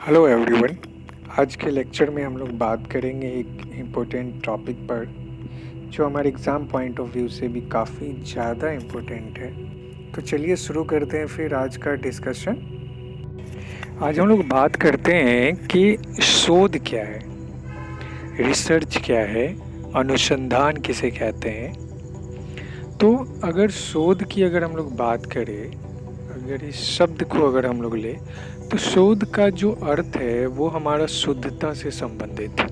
Hello everyone. आज के lecture में हम लोग बात करेंगे एक इम्पोर्टेंट टॉपिक पर जो हमारे एग्ज़ाम पॉइंट ऑफ व्यू से भी काफ़ी ज़्यादा इम्पोर्टेंट है। तो चलिए शुरू करते हैं फिर आज का डिस्कशन। आज हम लोग बात करते हैं कि शोध क्या है, रिसर्च क्या है, अनुसंधान किसे कहते हैं। तो अगर शोध की हम लोग बात करें, अगर इस शब्द को हम लोग ले तो शोध का जो अर्थ है वो हमारा शुद्धता से संबंधित है,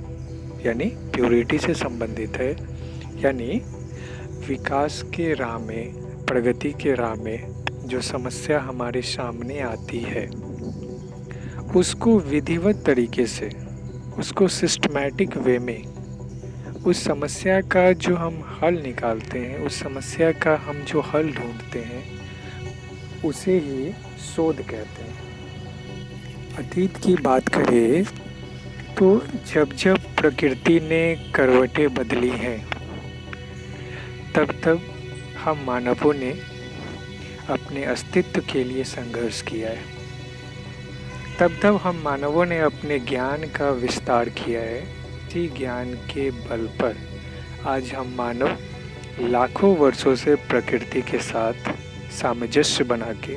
यानी प्योरिटी से संबंधित है। यानी विकास के राह में, प्रगति के राह में जो समस्या हमारे सामने आती है उसको विधिवत तरीके से, उसको सिस्टमैटिक वे में, उस समस्या का जो हम हल निकालते हैं, उस समस्या का हम जो हल ढूंढते हैं उसे ही शोध कहते हैं। अतीत की बात करें तो जब जब प्रकृति ने करवटें बदली हैं तब तब हम मानवों ने अपने अस्तित्व के लिए संघर्ष किया है। तब तब हम मानवों ने अपने ज्ञान का विस्तार किया है। इसी ज्ञान के बल पर आज हम मानव लाखों वर्षों से प्रकृति के साथ सामंजस्य बना के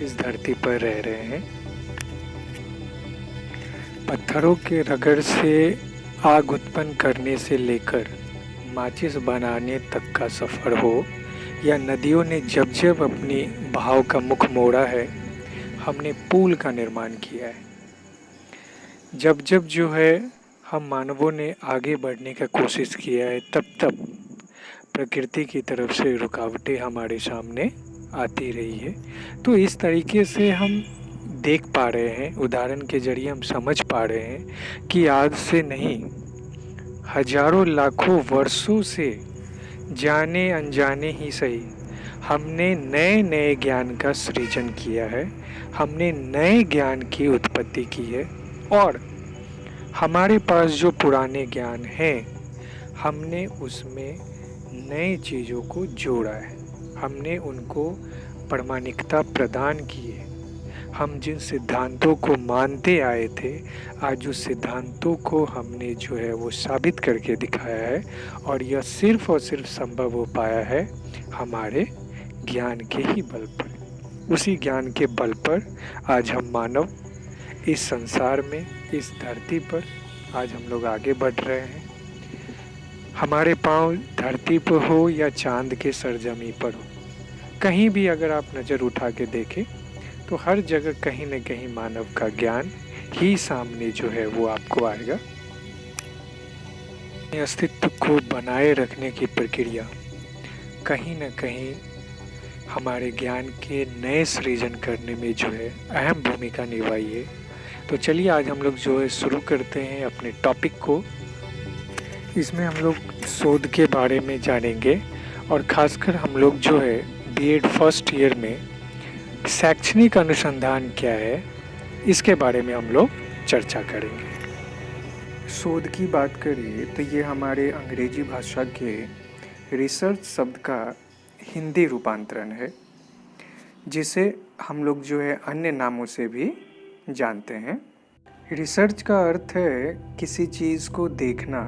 इस धरती पर रह रहे हैं। पत्थरों के रगड़ से आग उत्पन्न करने से लेकर माचिस बनाने तक का सफ़र हो, या नदियों ने जब जब अपनी बहाव का मुख मोड़ा है, हमने पुल का निर्माण किया है। जब जब हम मानवों ने आगे बढ़ने का कोशिश किया है, तब तब प्रकृति की तरफ से रुकावटें हमारे सामने आती रही है। तो इस तरीके से हम देख पा रहे हैं, उदाहरण के जरिए हम समझ पा रहे हैं कि आज से नहीं, हजारों लाखों वर्षों से जाने अनजाने ही सही हमने नए नए ज्ञान का सृजन किया है, हमने नए ज्ञान की उत्पत्ति की है। और हमारे पास जो पुराने ज्ञान हैं, हमने उसमें नई चीज़ों को जोड़ा है, हमने उनको प्रामाणिकता प्रदान की है। हम जिन सिद्धांतों को मानते आए थे, आज उस सिद्धांतों को हमने वो साबित करके दिखाया है। और यह सिर्फ और सिर्फ संभव हो पाया है हमारे ज्ञान के ही बल पर। उसी ज्ञान के बल पर आज हम मानव इस संसार में, इस धरती पर आज हम लोग आगे बढ़ रहे हैं। हमारे पाँव धरती पर हो या चांद के सरजमी पर हो, कहीं भी अगर आप नज़र उठा के देखें तो हर जगह कहीं न कहीं मानव का ज्ञान ही सामने वो आपको आएगा। अस्तित्व को बनाए रखने की प्रक्रिया कहीं न कहीं हमारे ज्ञान के नए सृजन करने में अहम भूमिका निभाई है। तो चलिए आज हम लोग शुरू करते हैं अपने टॉपिक को। इसमें हम लोग शोध के बारे में जानेंगे और ख़ासकर हम लोग बीएड फर्स्ट ईयर में शैक्षणिक अनुसंधान क्या है, इसके बारे में हम लोग चर्चा करेंगे। शोध की बात करें तो ये हमारे अंग्रेजी भाषा के रिसर्च शब्द का हिंदी रूपांतरण है, जिसे हम लोग अन्य नामों से भी जानते हैं। रिसर्च का अर्थ है किसी चीज़ को देखना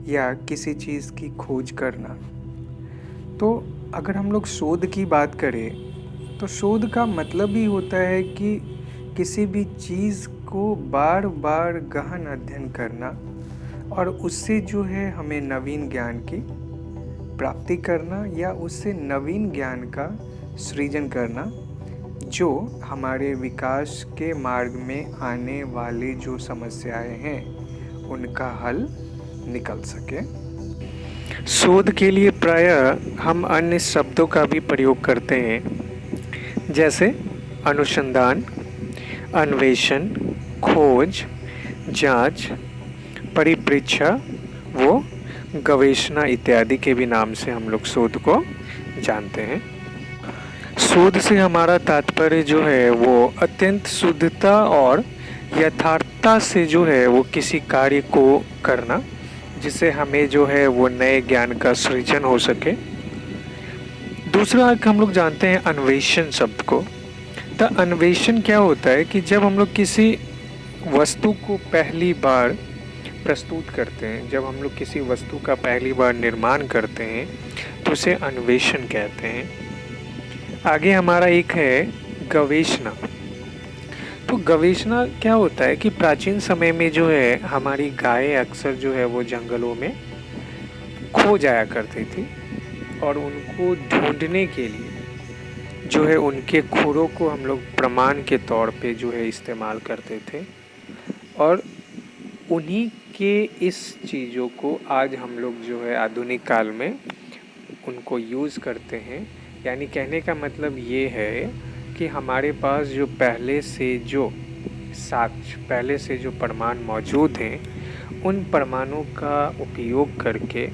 या किसी चीज़ की खोज करना। तो अगर हम लोग शोध की बात करें तो शोध का मतलब ही होता है कि किसी भी चीज़ को बार बार गहन अध्ययन करना और उससे हमें नवीन ज्ञान की प्राप्ति करना या उससे नवीन ज्ञान का सृजन करना, जो हमारे विकास के मार्ग में आने वाले जो समस्याएं हैं उनका हल निकल सके। शोध के लिए प्रायः हम अन्य शब्दों का भी प्रयोग करते हैं, जैसे अनुसंधान, अन्वेषण, खोज, जांच, परिप्रेक्ष्य, गवेषणा इत्यादि के भी नाम से हम लोग शोध को जानते हैं। शोध से हमारा तात्पर्य वो अत्यंत शुद्धता और यथार्थता से वो किसी कार्य को करना, जिससे हमें वो नए ज्ञान का सृजन हो सके। दूसरा हम लोग जानते हैं अन्वेषण शब्द को। तो अन्वेषण क्या होता है कि जब हम लोग किसी वस्तु को पहली बार प्रस्तुत करते हैं, जब हम लोग किसी वस्तु का पहली बार निर्माण करते हैं तो उसे अन्वेषण कहते हैं। आगे हमारा एक है गवेषणा। तो गवेषणा क्या होता है कि प्राचीन समय में जो है हमारी गायें अक्सर जो है वो जंगलों में खो जाया करती थी और उनको ढूंढने के लिए जो है उनके खुरों को हम लोग प्रमाण के तौर पे जो है इस्तेमाल करते थे और उन्हीं के इस चीज़ों को आज हम लोग जो है आधुनिक काल में उनको यूज़ करते हैं। यानी कहने का मतलब ये है कि हमारे पास जो पहले से जो साक्ष्य, पहले से जो प्रमाण मौजूद हैं, उन प्रमाणों का उपयोग करके,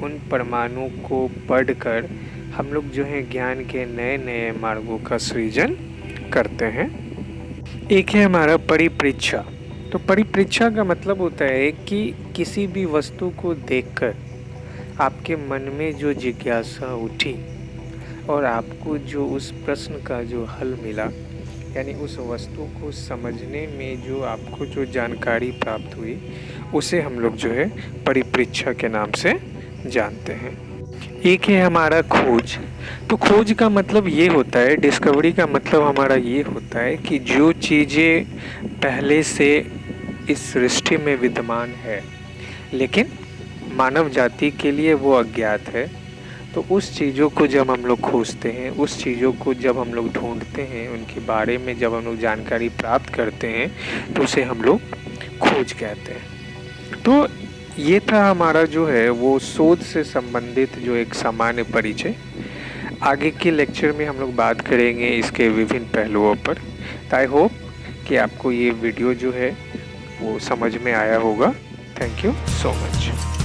उन प्रमाणों को पढ़कर हम लोग जो है ज्ञान के नए नए मार्गों का सृजन करते हैं। एक है हमारा परिप्रेक्ष्य। तो परिप्रेक्ष्य का मतलब होता है कि किसी भी वस्तु को देखकर आपके मन में जो जिज्ञासा उठी और आपको जो उस प्रश्न का जो हल मिला, यानी उस वस्तु को समझने में जो आपको जो जानकारी प्राप्त हुई, उसे हम लोग जो है परिप्रेक्ष्य के नाम से जानते हैं। एक है हमारा खोज। तो खोज का मतलब ये होता है, डिस्कवरी का मतलब हमारा ये होता है कि जो चीज़ें पहले से इस सृष्टि में विद्यमान है लेकिन मानव जाति के लिए वो अज्ञात है, तो उस चीज़ों को जब हम लोग खोजते हैं, उस चीज़ों को जब हम लोग ढूंढते हैं, उनके बारे में जब हम लोग जानकारी प्राप्त करते हैं तो उसे हम लोग खोज कहते हैं। तो ये था हमारा जो है वो शोध से संबंधित जो एक सामान्य परिचय। आगे के लेक्चर में हम लोग बात करेंगे इसके विभिन्न पहलुओं पर। आई होप कि आपको ये वीडियो जो है वो समझ में आया होगा। Thank you so much.